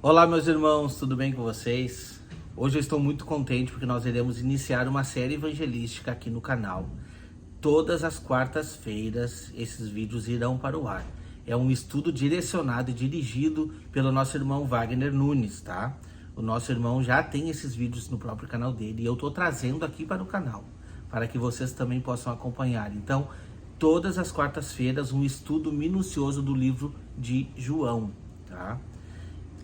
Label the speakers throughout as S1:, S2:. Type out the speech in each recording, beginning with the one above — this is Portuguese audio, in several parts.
S1: Olá, meus irmãos, tudo bem com vocês? Hoje eu estou muito contente porque nós iremos iniciar uma série evangelística aqui no canal. Todas as quartas-feiras esses vídeos irão para o ar. É um estudo direcionado e dirigido pelo nosso irmão Wagner Nunes, tá? O nosso irmão já tem esses vídeos no próprio canal dele e eu estou trazendo aqui para o canal, para que vocês também possam acompanhar. Então, todas as quartas-feiras um estudo minucioso do livro de João, tá?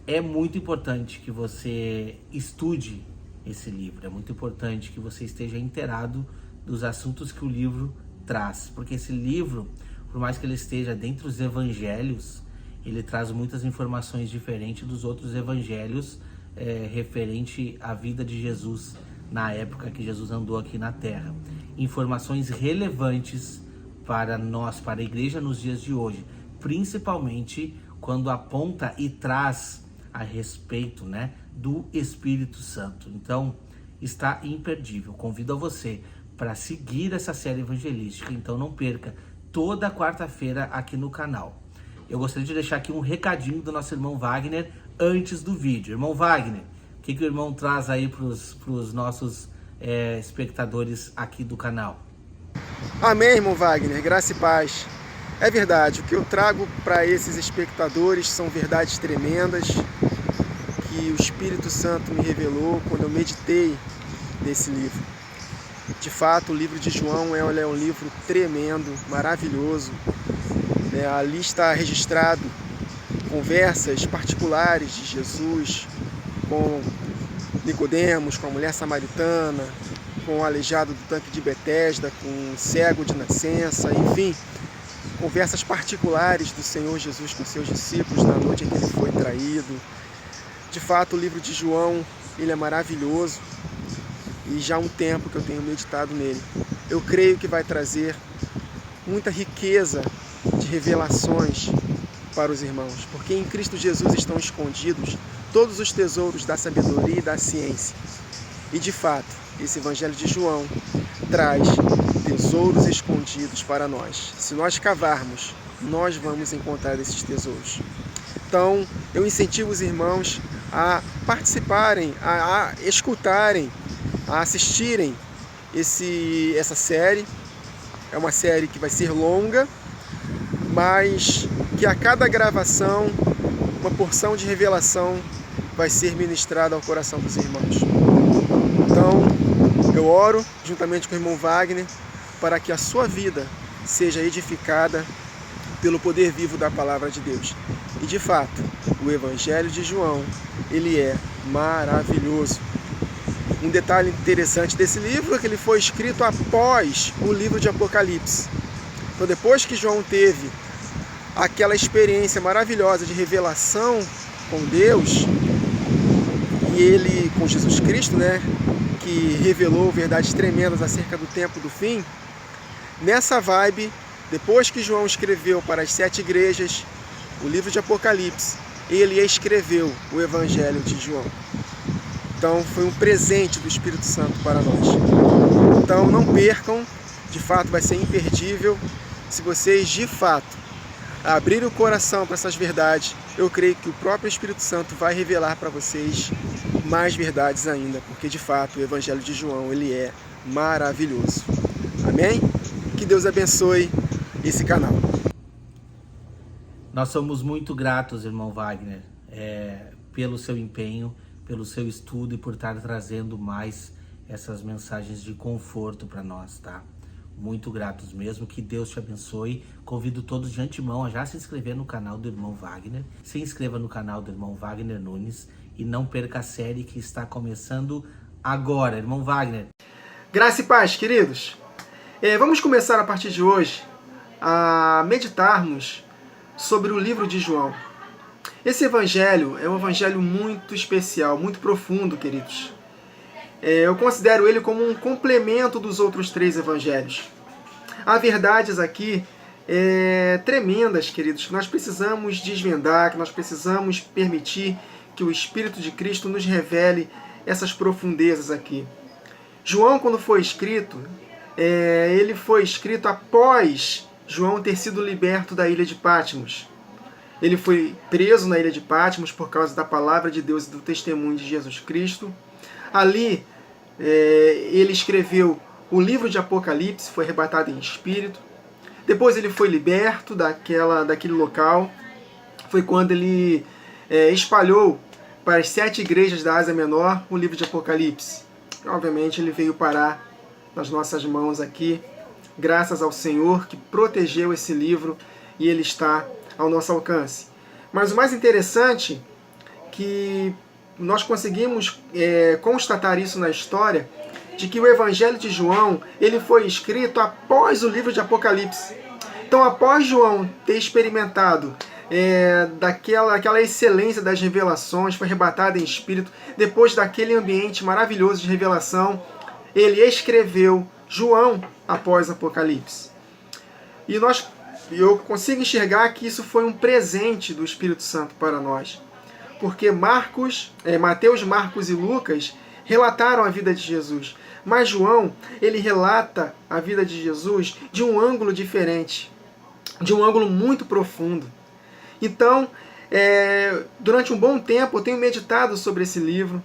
S1: É muito importante que você estude esse livro, é muito importante que você esteja inteirado dos assuntos que o livro traz, porque esse livro, por mais que ele esteja dentre os evangelhos, ele traz muitas informações diferentes dos outros evangelhos referente à vida de Jesus na época que Jesus andou aqui na Terra. Informações relevantes para nós, para a igreja nos dias de hoje, principalmente quando aponta e traz a respeito, do Espírito Santo. Então, está imperdível. Convido a você para seguir essa série evangelística. Então, não perca toda quarta-feira aqui no canal. Eu gostaria de deixar aqui um recadinho do nosso irmão Wagner antes do vídeo. Irmão Wagner, o que o irmão traz aí para os nossos espectadores aqui do canal?
S2: Amém, irmão Wagner, graça e paz. É verdade, o que eu trago para esses espectadores são verdades tremendas que o Espírito Santo me revelou quando eu meditei nesse livro. De fato, o livro de João é um livro tremendo, maravilhoso. Ali está registrado conversas particulares de Jesus com Nicodemos, com a mulher samaritana, com o aleijado do tanque de Betesda, com o cego de nascença, enfim, conversas particulares do Senhor Jesus com seus discípulos na noite em que ele foi traído. De fato, o livro de João, ele é maravilhoso e já há um tempo que eu tenho meditado nele. Eu creio que vai trazer muita riqueza de revelações para os irmãos, porque em Cristo Jesus estão escondidos todos os tesouros da sabedoria e da ciência. E de fato, esse Evangelho de João traz tesouros escondidos para nós. Se nós cavarmos, nós vamos encontrar esses tesouros. Então, eu incentivo os irmãos a participarem, a escutarem, a assistirem essa série. É uma série que vai ser longa, mas que a cada gravação, uma porção de revelação vai ser ministrada ao coração dos irmãos. Então, eu oro juntamente com o irmão Wagner para que a sua vida seja edificada pelo poder vivo da palavra de Deus. E de fato, o Evangelho de João, ele é maravilhoso. Um detalhe interessante desse livro é que ele foi escrito após o livro de Apocalipse. Então, depois que João teve aquela experiência maravilhosa de revelação com Deus, e ele com Jesus Cristo, que revelou verdades tremendas acerca do tempo do fim, nessa vibe, depois que João escreveu para as 7 igrejas o livro de Apocalipse, ele escreveu o Evangelho de João. Então foi um presente do Espírito Santo para nós. Então não percam, de fato vai ser imperdível. Se vocês de fato abrirem o coração para essas verdades, eu creio que o próprio Espírito Santo vai revelar para vocês mais verdades ainda, porque de fato o Evangelho de João, ele é maravilhoso. Amém? Que Deus abençoe esse canal.
S1: Nós somos muito gratos, irmão Wagner, pelo seu empenho, pelo seu estudo e por estar trazendo mais essas mensagens de conforto para nós, tá? Muito gratos mesmo, que Deus te abençoe. Convido todos de antemão a já se inscrever no canal do irmão Wagner. Se inscreva no canal do irmão Wagner Nunes e não perca a série que está começando agora. Irmão Wagner.
S2: Graça e paz, queridos. Vamos começar a partir de hoje a meditarmos sobre o livro de João. Esse evangelho é um evangelho muito especial, muito profundo, queridos. Eu considero ele como um complemento dos outros 3 evangelhos. Há verdades aqui tremendas, queridos, que nós precisamos desvendar, que nós precisamos permitir que o Espírito de Cristo nos revele essas profundezas aqui. João, quando foi escrito, ele foi escrito após João ter sido liberto da ilha de Patmos. Ele foi preso na ilha de Patmos por causa da palavra de Deus e do testemunho de Jesus Cristo. Ali, ele escreveu o livro de Apocalipse, foi arrebatado em espírito. Depois ele foi liberto daquele local. Foi quando ele espalhou para as 7 igrejas da Ásia Menor o livro de Apocalipse. Obviamente ele veio parar nas nossas mãos aqui, graças ao Senhor que protegeu esse livro e ele está ao nosso alcance. Mas o mais interessante que nós conseguimos constatar isso na história, de que o Evangelho de João ele foi escrito após o livro de Apocalipse. Então, após João ter experimentado daquela excelência das revelações, foi arrebatado em espírito, depois daquele ambiente maravilhoso de revelação, ele escreveu João após Apocalipse. E eu consigo enxergar que isso foi um presente do Espírito Santo para nós. Porque Mateus, Marcos e Lucas relataram a vida de Jesus. Mas João, ele relata a vida de Jesus de um ângulo diferente, de um ângulo muito profundo. Então, durante um bom tempo, eu tenho meditado sobre esse livro.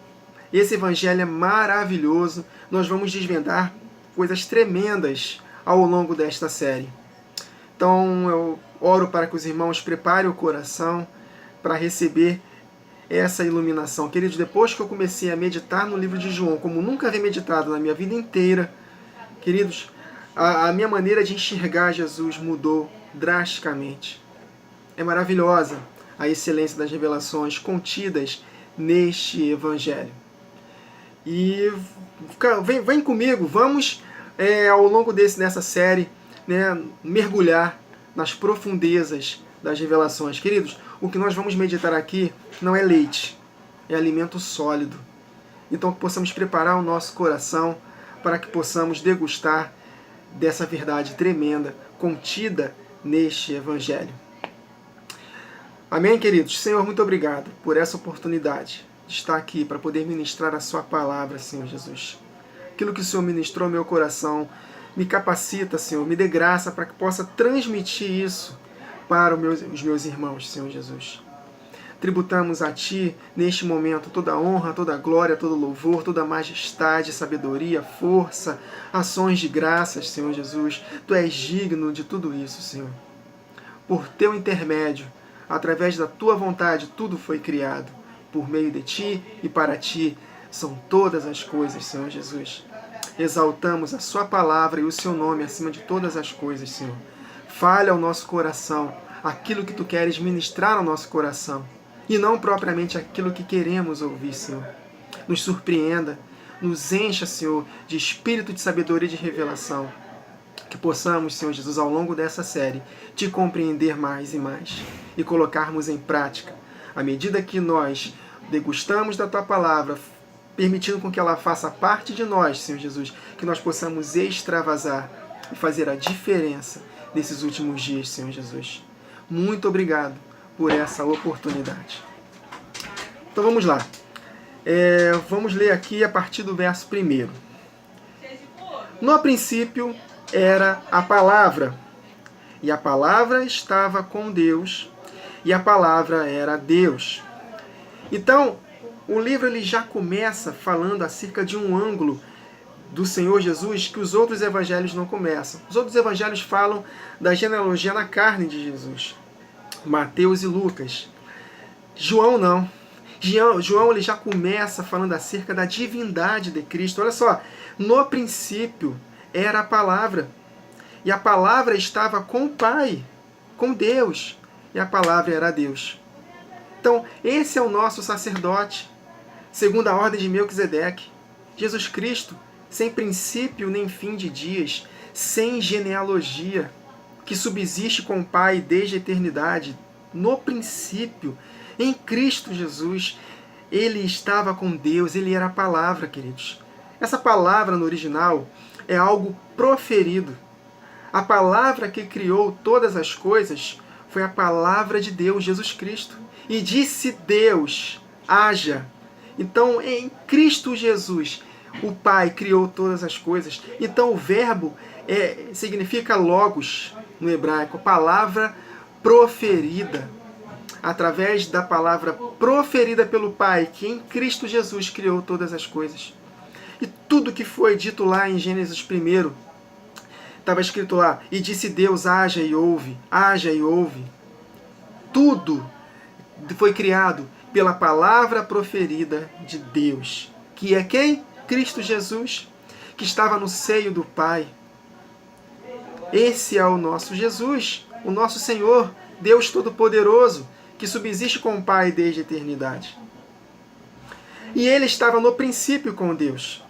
S2: Esse evangelho é maravilhoso. Nós vamos desvendar coisas tremendas ao longo desta série. Então, eu oro para que os irmãos preparem o coração para receber essa iluminação. Queridos, depois que eu comecei a meditar no livro de João, como nunca havia meditado na minha vida inteira, queridos, a minha maneira de enxergar Jesus mudou drasticamente. É maravilhosa a excelência das revelações contidas neste Evangelho. E vem comigo, vamos ao longo dessa série, mergulhar nas profundezas das revelações. Queridos, o que nós vamos meditar aqui não é leite, é alimento sólido. Então que possamos preparar o nosso coração para que possamos degustar dessa verdade tremenda contida neste Evangelho. Amém, queridos? Senhor, muito obrigado por essa oportunidade de estar aqui para poder ministrar a sua palavra, Senhor Jesus. Aquilo que o Senhor ministrou ao meu coração, me capacita, Senhor, me dê graça para que possa transmitir isso para os meus irmãos, Senhor Jesus. Tributamos a Ti, neste momento, toda a honra, toda a glória, todo o louvor, toda a majestade, sabedoria, força, ações de graças, Senhor Jesus. Tu és digno de tudo isso, Senhor. Por Teu intermédio, através da Tua vontade, tudo foi criado. Por meio de Ti e para Ti são todas as coisas, Senhor Jesus. Exaltamos a Sua palavra e o Seu nome acima de todas as coisas, Senhor. Fale ao nosso coração aquilo que Tu queres ministrar ao nosso coração e não propriamente aquilo que queremos ouvir, Senhor. Nos surpreenda, nos encha, Senhor, de espírito de sabedoria e de revelação. Que possamos, Senhor Jesus, ao longo dessa série, Te compreender mais e mais e colocarmos em prática, à medida que nós degustamos da Tua palavra, permitindo com que ela faça parte de nós, Senhor Jesus, que nós possamos extravasar e fazer a diferença nesses últimos dias, Senhor Jesus. Muito obrigado por essa oportunidade. Então vamos lá. Vamos ler aqui a partir do verso 1. No princípio era a palavra, e a palavra estava com Deus, e a palavra era Deus. Então, o livro ele já começa falando acerca de um ângulo do Senhor Jesus que os outros evangelhos não começam. Os outros evangelhos falam da genealogia na carne de Jesus. Mateus e Lucas. João não. João ele já começa falando acerca da divindade de Cristo. Olha só, no princípio era a palavra. E a palavra estava com o Pai, com Deus. E a palavra era Deus. Então, esse é o nosso sacerdote, segundo a ordem de Melquisedeque. Jesus Cristo, sem princípio nem fim de dias, sem genealogia, que subsiste com o Pai desde a eternidade. No princípio, em Cristo Jesus, ele estava com Deus, ele era a palavra, queridos. Essa palavra no original é algo proferido. A palavra que criou todas as coisas foi a palavra de Deus, Jesus Cristo. E disse Deus, haja. Então, em Cristo Jesus, o Pai criou todas as coisas. Então, o verbo significa logos no hebraico, palavra proferida. através da palavra proferida pelo Pai, que em Cristo Jesus criou todas as coisas. E tudo que foi dito lá em Gênesis 1, estava escrito lá, e disse Deus, haja e ouve, haja e ouve. Tudo foi criado pela palavra proferida de Deus, que é quem? Cristo Jesus, que estava no seio do Pai. Esse é o nosso Jesus, o nosso Senhor, Deus Todo-Poderoso, que subsiste com o Pai desde a eternidade. E ele estava no princípio com Deus.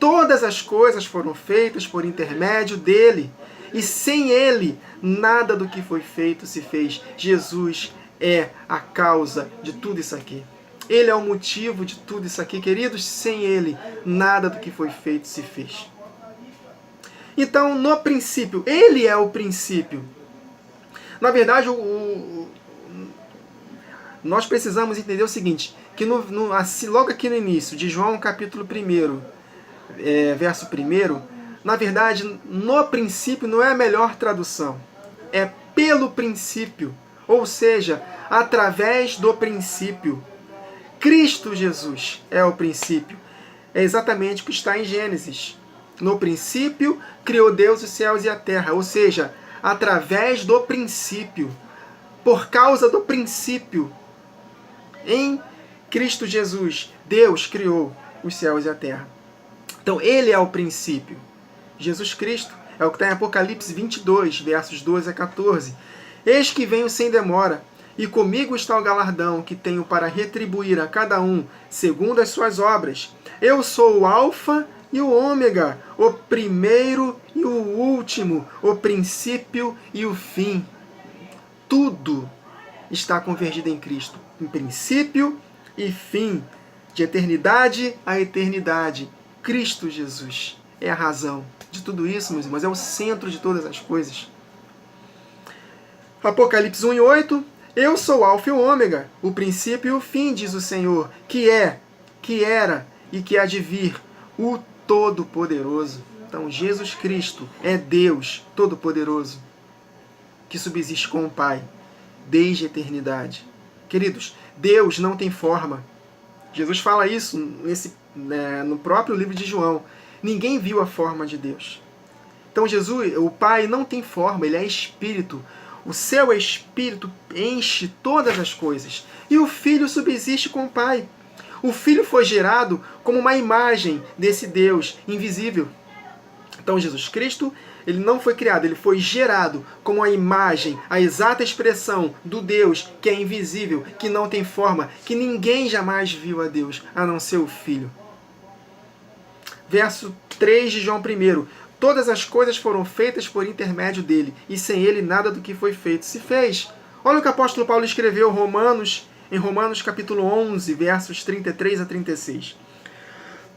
S2: Todas as coisas foram feitas por intermédio dele, e sem ele, nada do que foi feito se fez. Jesus é a causa de tudo isso aqui. Ele é o motivo de tudo isso aqui, queridos. Sem ele, nada do que foi feito se fez. Então, no princípio, ele é o princípio. Na verdade, nós precisamos entender o seguinte, que logo aqui no início de João capítulo 1, verso 1, na verdade, no princípio não é a melhor tradução. É pelo princípio, ou seja, através do princípio. Cristo Jesus é o princípio. É exatamente o que está em Gênesis. No princípio, criou Deus os céus e a terra. Ou seja, através do princípio. Por causa do princípio. Em Cristo Jesus, Deus criou os céus e a terra. Então, ele é o princípio. Jesus Cristo é o que está em Apocalipse 22, versos 12 a 14. Eis que venho sem demora, e comigo está o galardão que tenho para retribuir a cada um segundo as suas obras. Eu sou o Alfa e o Ômega, o primeiro e o último, o princípio e o fim. Tudo está convergido em Cristo, em princípio e fim, de eternidade a eternidade. Cristo Jesus é a razão de tudo isso, meus irmãos, é o centro de todas as coisas. Apocalipse 1:8, eu sou o Alfa e o Ômega, o princípio e o fim, diz o Senhor, que é, que era e que há de vir, o Todo-Poderoso. Então, Jesus Cristo é Deus Todo-Poderoso, que subsiste com o Pai, desde a eternidade. Queridos, Deus não tem forma. Jesus fala isso no próprio livro de João. Ninguém viu a forma de Deus. Então, Jesus, o Pai não tem forma, ele é Espírito. O seu Espírito enche todas as coisas. E o Filho subsiste com o Pai. O Filho foi gerado como uma imagem desse Deus invisível. Então, Jesus Cristo, ele não foi criado, ele foi gerado como a imagem, a exata expressão do Deus que é invisível, que não tem forma, que ninguém jamais viu a Deus, a não ser o Filho. Verso 3 de João 1. Todas as coisas foram feitas por intermédio dele, e sem ele nada do que foi feito se fez. Olha o que o apóstolo Paulo escreveu em Romanos capítulo 11, versos 33 a 36.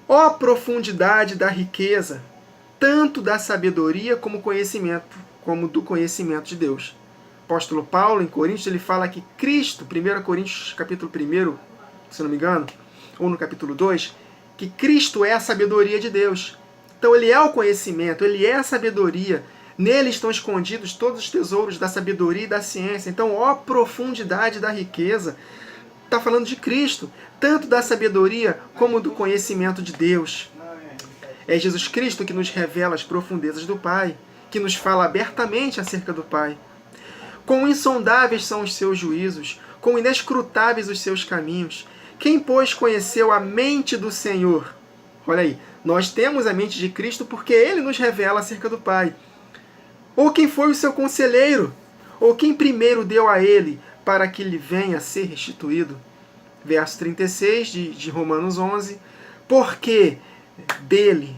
S2: Ó profundidade da riqueza, tanto da sabedoria como do conhecimento de Deus. O apóstolo Paulo, em Coríntios, ele fala que Cristo, 1 Coríntios capítulo 1, se não me engano, ou no capítulo 2, que Cristo é a sabedoria de Deus. Então ele é o conhecimento, ele é a sabedoria. Nele estão escondidos todos os tesouros da sabedoria e da ciência. Então, ó profundidade da riqueza, está falando de Cristo, tanto da sabedoria como do conhecimento de Deus. É Jesus Cristo que nos revela as profundezas do Pai, que nos fala abertamente acerca do Pai. Quão insondáveis são os seus juízos, quão inescrutáveis os seus caminhos. Quem, pois, conheceu a mente do Senhor? Olha aí, nós temos a mente de Cristo porque ele nos revela acerca do Pai. Ou quem foi o seu conselheiro? Ou quem primeiro deu a ele para que lhe venha a ser restituído? Verso 36 de Romanos 11. Porque dele,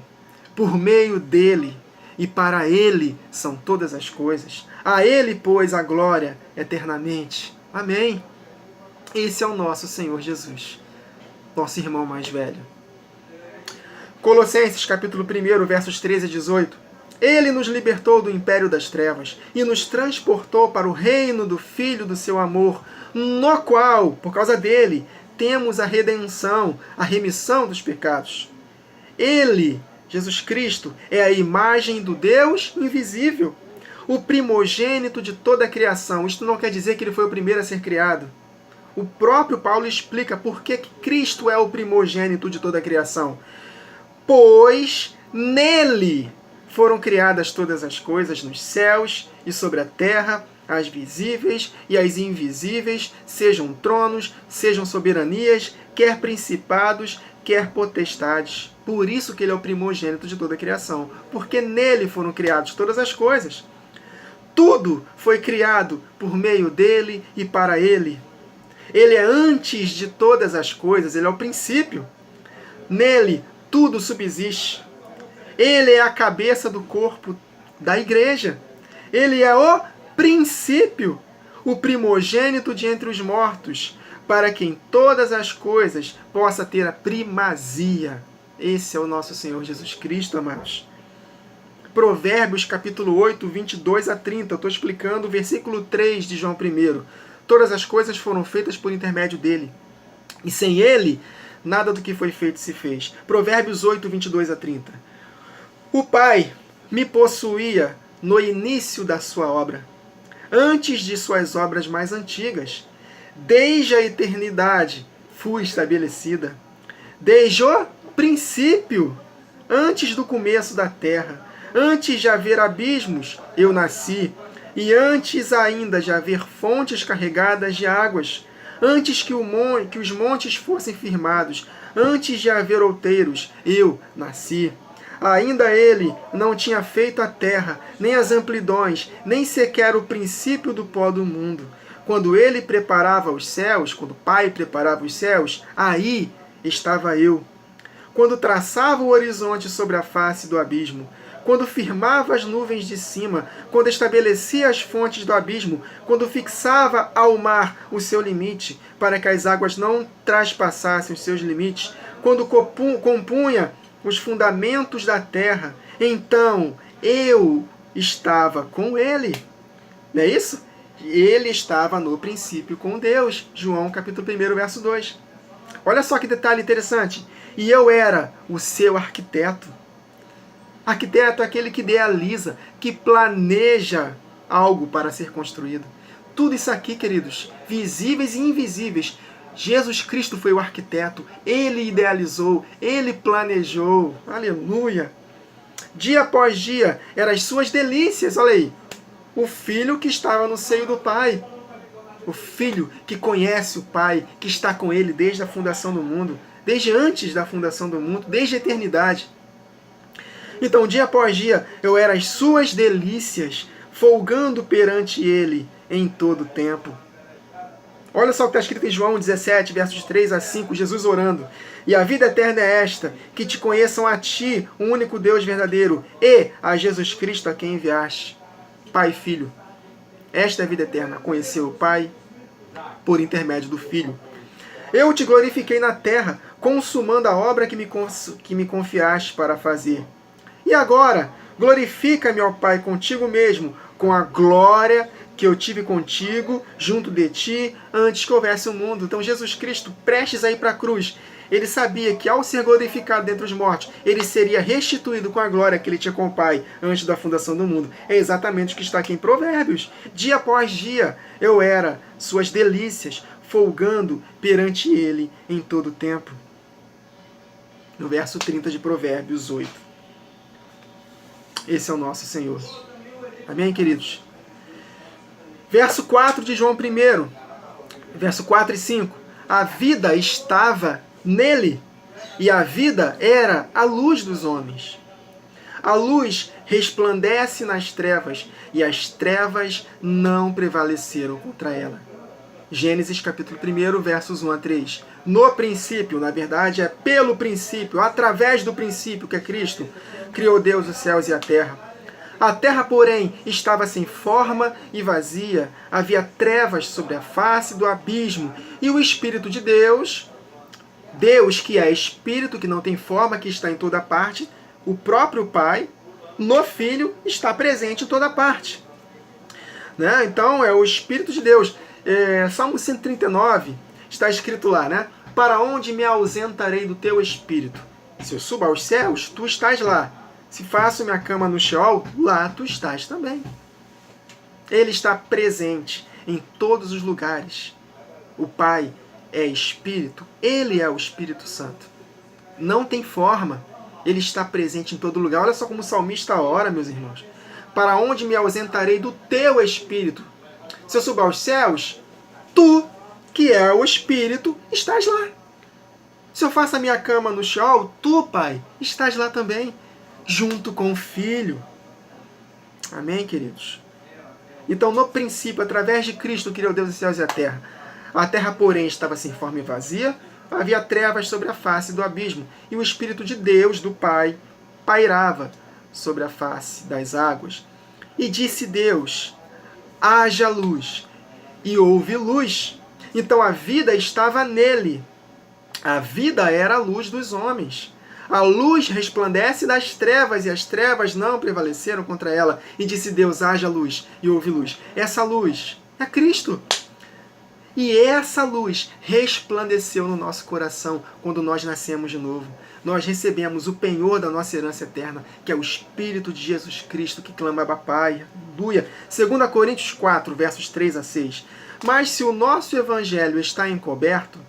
S2: por meio dele e para ele são todas as coisas. A ele, pois, a glória eternamente. Amém. Esse é o nosso Senhor Jesus, nosso irmão mais velho. Colossenses capítulo 1, versos 13 a 18. Ele nos libertou do império das trevas e nos transportou para o reino do Filho do seu amor, no qual, por causa dele, temos a redenção, a remissão dos pecados. Ele, Jesus Cristo, é a imagem do Deus invisível, o primogênito de toda a criação. Isto não quer dizer que ele foi o primeiro a ser criado. O próprio Paulo explica por que Cristo é o primogênito de toda a criação. Pois nele foram criadas todas as coisas nos céus e sobre a terra, as visíveis e as invisíveis, sejam tronos, sejam soberanias, quer principados, quer potestades. Por isso que ele é o primogênito de toda a criação, porque nele foram criadas todas as coisas. Tudo foi criado por meio dele e para ele. Ele é antes de todas as coisas, ele é o princípio. Nele tudo subsiste. Ele é a cabeça do corpo da igreja. Ele é o princípio, o primogênito de entre os mortos, para que em todas as coisas possa ter a primazia. Esse é o nosso Senhor Jesus Cristo, amados. Provérbios capítulo 8, 22 a 30. Eu estou explicando o versículo 3 de João 1. Todas as coisas foram feitas por intermédio dele. E sem ele, nada do que foi feito se fez. Provérbios 8, 22 a 30. O Pai me possuía no início da sua obra, antes de suas obras mais antigas. Desde a eternidade fui estabelecida. Desde o princípio, antes do começo da terra, antes de haver abismos, eu nasci, e antes ainda de haver fontes carregadas de águas, antes que os montes fossem firmados, antes de haver outeiros, eu nasci. Ainda ele não tinha feito a terra, nem as amplidões, nem sequer o princípio do pó do mundo. Quando ele preparava os céus, quando o Pai preparava os céus, aí estava eu. Quando traçava o horizonte sobre a face do abismo, quando firmava as nuvens de cima, quando estabelecia as fontes do abismo, quando fixava ao mar o seu limite, para que as águas não traspassassem os seus limites, quando compunha os fundamentos da terra, então eu estava com ele. Não é isso? Ele estava no princípio com Deus. João capítulo 1, verso 2. Olha só que detalhe interessante. E eu era o seu arquiteto. Arquiteto é aquele que idealiza, que planeja algo para ser construído. Tudo isso aqui, queridos, visíveis e invisíveis, Jesus Cristo foi o arquiteto, ele idealizou, ele planejou. Aleluia! Dia após dia, eram as suas delícias, olha aí. O filho que estava no seio do Pai. O filho que conhece o Pai, que está com ele desde a fundação do mundo, desde antes da fundação do mundo, desde a eternidade. Então, dia após dia, eu era as suas delícias, folgando perante ele em todo o tempo. Olha só o que está escrito em João 17, versos 3 a 5, Jesus orando. E a vida eterna é esta, que te conheçam a ti, o único Deus verdadeiro, e a Jesus Cristo a quem enviaste. Pai e Filho. Esta é a vida eterna, conhecer o Pai por intermédio do Filho. Eu te glorifiquei na terra, consumando a obra que me confiaste para fazer. E agora, glorifica-me, ó Pai, contigo mesmo, com a glória que eu tive contigo, junto de ti, antes que houvesse o mundo. Então Jesus Cristo, prestes a ir para a cruz, ele sabia que ao ser glorificado dentre os mortos, ele seria restituído com a glória que ele tinha com o Pai antes da fundação do mundo. É exatamente o que está aqui em Provérbios. Dia após dia, eu era suas delícias, folgando perante ele em todo o tempo. No verso 30 de Provérbios 8. Esse é o nosso Senhor. Amém, queridos? Verso 4 de João 1. Verso 4 e 5. A vida estava nele, e a vida era a luz dos homens. A luz resplandece nas trevas, e as trevas não prevaleceram contra ela. Gênesis capítulo 1, versos 1 a 3. No princípio, na verdade, é pelo princípio, através do princípio que é Cristo, criou Deus os céus e a terra. A terra, porém, estava sem forma e vazia, havia trevas sobre a face do abismo, e o Espírito de Deus, Deus que é Espírito, que não tem forma, que está em toda parte, o próprio Pai, no Filho, está presente em toda parte. Né? Então, é o Espírito de Deus. Salmo 139, está escrito lá, né? Para onde me ausentarei do teu Espírito? Se eu subo aos céus, tu estás lá. Se faço minha cama no Sheol, lá tu estás também. Ele está presente em todos os lugares. o Pai é Espírito, Ele é o Espírito Santo. Não tem forma, Ele está presente em todo lugar. Olha só como o salmista ora, meus irmãos. Para onde me ausentarei do teu Espírito? Se eu subir aos céus, tu, que é o Espírito, estás lá. Se eu faço a minha cama no chão, tu, Pai, estás lá também, junto com o Filho. Amém, queridos? Então, no princípio, através de Cristo, criou Deus os céus e a terra. A terra, porém, estava sem forma e vazia, havia trevas sobre a face do abismo, e o Espírito de Deus, do Pai, pairava sobre a face das águas. E disse Deus, haja luz, e houve luz. Então a vida estava nele. A vida era a luz dos homens. A luz resplandece das trevas, e as trevas não prevaleceram contra ela. E disse Deus, haja luz, e houve luz. Essa luz é Cristo. E essa luz resplandeceu no nosso coração quando nós nascemos de novo. Nós recebemos o penhor da nossa herança eterna, que é o Espírito de Jesus Cristo, que clama Abba Pai. Aleluia. 2 Coríntios 4, versos 3 a 6. Mas se o nosso evangelho está encoberto,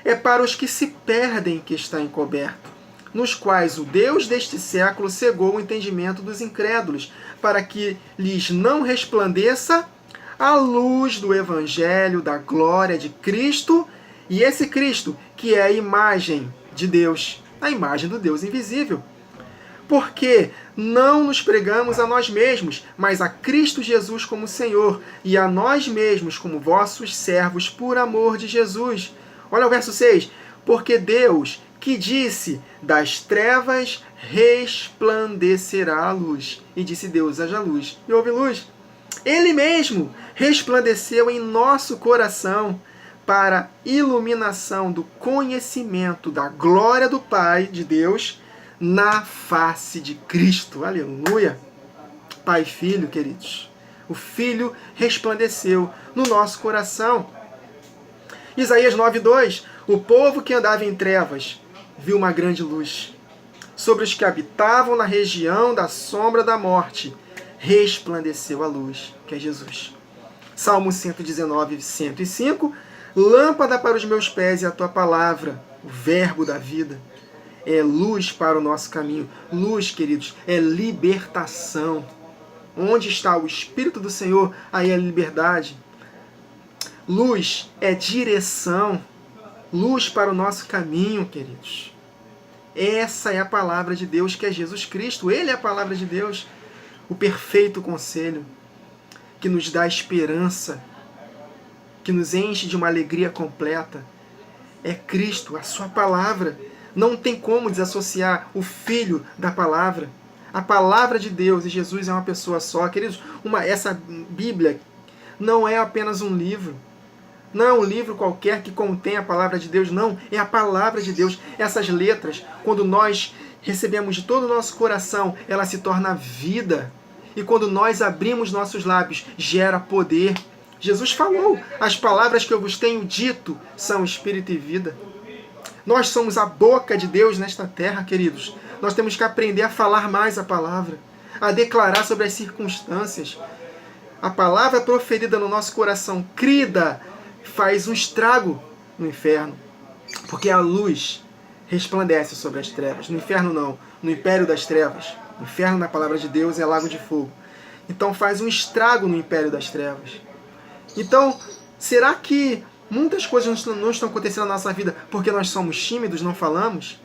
S2: é para os que se perdem que está encoberto, nos quais o Deus deste século cegou o entendimento dos incrédulos, para que lhes não resplandeça a luz do Evangelho da glória de Cristo, e esse Cristo que é a imagem de Deus, a imagem do Deus invisível. Porque não nos pregamos a nós mesmos, mas a Cristo Jesus como Senhor, e a nós mesmos como vossos servos por amor de Jesus. Olha o verso 6. Porque Deus, que disse, das trevas resplandecerá a luz. E disse Deus, haja luz, e houve luz. Ele mesmo resplandeceu em nosso coração para iluminação do conhecimento da glória do Pai, de Deus, na face de Cristo. Aleluia! Pai e Filho, queridos. O Filho resplandeceu no nosso coração. Isaías 9:2. O povo que andava em trevas viu uma grande luz. Sobre os que habitavam na região da sombra da morte, resplandeceu a luz, que é Jesus. Salmo 119, 105. Lâmpada para os meus pés é a tua palavra, o verbo da vida. É luz para o nosso caminho. Luz, queridos, é libertação. Onde está o Espírito do Senhor, aí é liberdade. Luz é direção. Luz para o nosso caminho, queridos. Essa é a palavra de Deus, que é Jesus Cristo. Ele é a palavra de Deus. O perfeito conselho, que nos dá esperança, que nos enche de uma alegria completa. É Cristo, a sua palavra. Não tem como desassociar o Filho da palavra. A palavra de Deus, e Jesus é uma pessoa só. Queridos, essa Bíblia não é apenas um livro. Não é um livro qualquer que contém a palavra de Deus, não. É a palavra de Deus. Essas letras, quando nós recebemos de todo o nosso coração, ela se torna vida. E quando nós abrimos nossos lábios, gera poder. Jesus falou, as palavras que eu vos tenho dito são espírito e vida. Nós somos a boca de Deus nesta terra, queridos. Nós temos que aprender a falar mais a palavra, a declarar sobre as circunstâncias. A palavra proferida no nosso coração, crida, faz um estrago no inferno, porque a luz resplandece sobre as trevas. No inferno não, no império das trevas. O inferno, na palavra de Deus, é lago de fogo. Então faz um estrago no império das trevas. Então, será que muitas coisas não estão acontecendo na nossa vida porque nós somos tímidos, não falamos?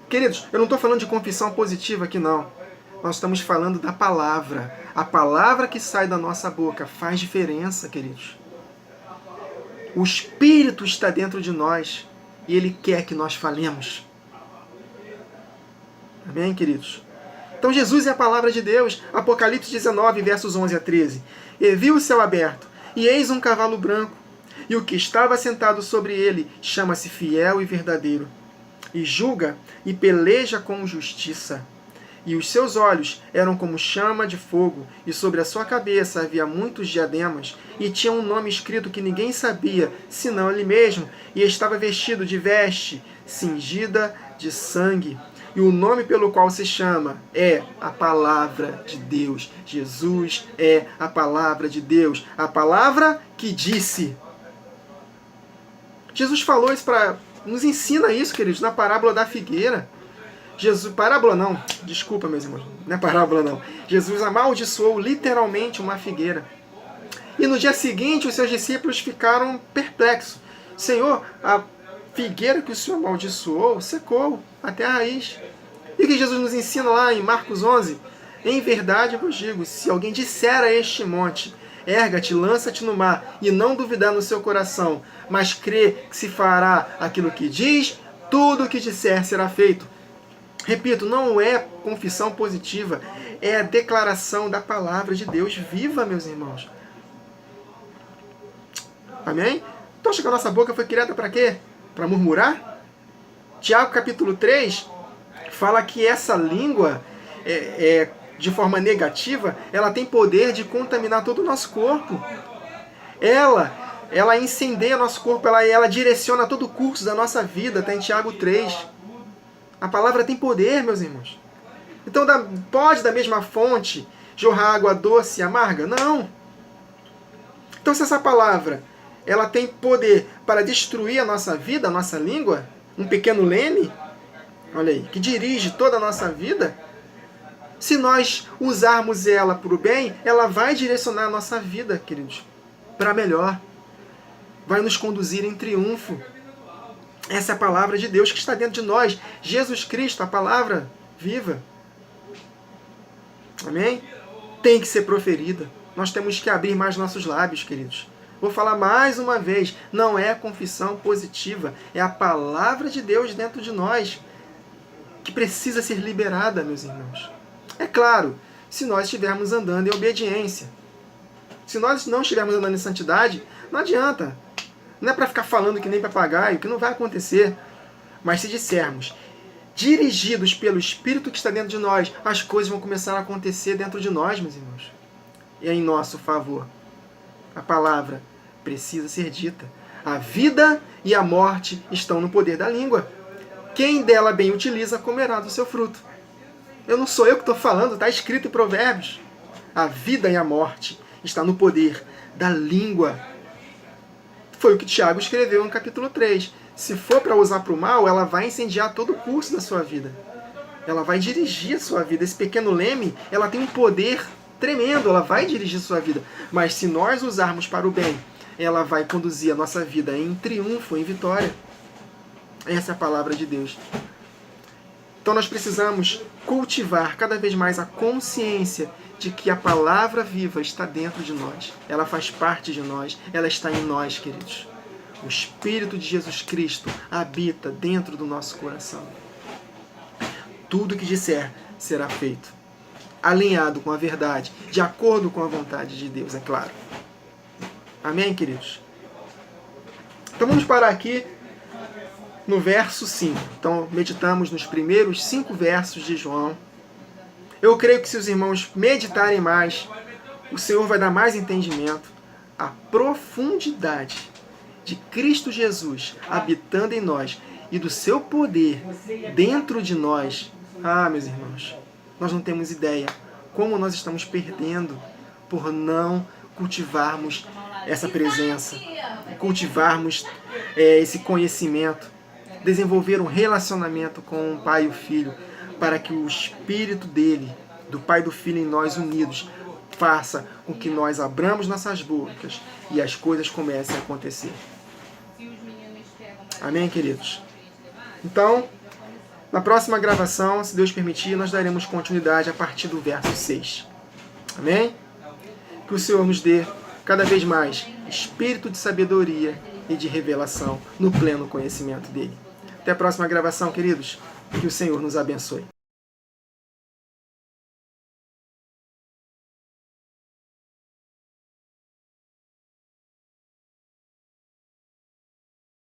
S2: Queridos, eu não estou falando de confissão positiva aqui, não. Nós estamos falando da palavra. A palavra que sai da nossa boca faz diferença, queridos. O Espírito está dentro de nós e Ele quer que nós falemos. Amém, queridos? Então Jesus é a palavra de Deus. Apocalipse 19, versos 11 a 13. E viu o céu aberto, e eis um cavalo branco, e o que estava sentado sobre ele chama-se Fiel e Verdadeiro, e julga e peleja com justiça. E os seus olhos eram como chama de fogo, e sobre a sua cabeça havia muitos diademas, e tinha um nome escrito que ninguém sabia, senão ele mesmo, e estava vestido de veste cingida de sangue. E o nome pelo qual se chama é a Palavra de Deus. Jesus é a Palavra de Deus. A palavra que disse, Jesus falou isso nos ensina isso, queridos, na parábola da figueira. Parábola não, desculpa, meus irmãos, não é parábola não. Jesus amaldiçoou literalmente uma figueira. E no dia seguinte, os seus discípulos ficaram perplexos. Senhor, a figueira que o Senhor amaldiçoou secou até a raiz. E o que Jesus nos ensina lá em Marcos 11? Em verdade eu vos digo, se alguém disser a este monte, erga-te, lança-te no mar, e não duvidar no seu coração, mas crê que se fará aquilo que diz, tudo o que disser será feito. Repito, não é confissão positiva, é a declaração da palavra de Deus viva, meus irmãos. Amém? Então, a nossa boca foi criada para quê? Para murmurar? Tiago capítulo 3 fala que essa língua, de forma negativa, ela tem poder de contaminar todo o nosso corpo. Ela incendeia nosso corpo, ela direciona todo o curso da nossa vida, está em Tiago 3. A palavra tem poder, meus irmãos. Então, pode da mesma fonte jorrar água doce e amarga? Não. Então, se essa palavra ela tem poder para destruir a nossa vida, a nossa língua, um pequeno leme, olha aí, que dirige toda a nossa vida, se nós usarmos ela para o bem, ela vai direcionar a nossa vida, queridos, para melhor. Vai nos conduzir em triunfo. Essa é a palavra de Deus que está dentro de nós. Jesus Cristo, a palavra viva. Amém? Tem que ser proferida. Nós temos que abrir mais nossos lábios, queridos. Vou falar mais uma vez, não é confissão positiva, é a palavra de Deus dentro de nós que precisa ser liberada, meus irmãos. É claro, se nós estivermos andando em obediência. Se nós não estivermos andando em santidade, não adianta. Não é para ficar falando que nem papagaio, que não vai acontecer. Mas se dissermos, dirigidos pelo Espírito que está dentro de nós, as coisas vão começar a acontecer dentro de nós, meus irmãos. E é em nosso favor. A palavra precisa ser dita. A vida e a morte estão no poder da língua. Quem dela bem utiliza, comerá do seu fruto. Não sou eu que estou falando, está escrito em Provérbios. A vida e a morte está no poder da língua. Foi o que Tiago escreveu no capítulo 3. Se for para usar para o mal, ela vai incendiar todo o curso da sua vida. Ela vai dirigir a sua vida. Esse pequeno leme, ela tem um poder tremendo, ela vai dirigir a sua vida. Mas se nós usarmos para o bem, ela vai conduzir a nossa vida em triunfo, em vitória. Essa é a palavra de Deus. Então nós precisamos cultivar cada vez mais a consciência de que a palavra viva está dentro de nós. Ela faz parte de nós, ela está em nós, queridos. O Espírito de Jesus Cristo habita dentro do nosso coração. Tudo que disser será feito, alinhado com a verdade, de acordo com a vontade de Deus, é claro. Amém, queridos? Então vamos parar aqui no verso 5. Então meditamos nos primeiros 5 versos de João. Eu creio que se os irmãos meditarem mais, o Senhor vai dar mais entendimento, a profundidade de Cristo Jesus habitando em nós e do seu poder dentro de nós. Ah, meus irmãos, nós não temos ideia como nós estamos perdendo por não cultivarmos essa presença, cultivarmos esse conhecimento, desenvolver um relacionamento com o Pai e o Filho, para que o Espírito dele, do Pai e do Filho em nós unidos, faça com que nós abramos nossas bocas e as coisas comecem a acontecer. Amém, queridos? Então, na próxima gravação, se Deus permitir, nós daremos continuidade a partir do verso 6. Amém? Que o Senhor nos dê cada vez mais espírito de sabedoria e de revelação no pleno conhecimento dele. Até a próxima gravação, queridos. Que o Senhor nos abençoe.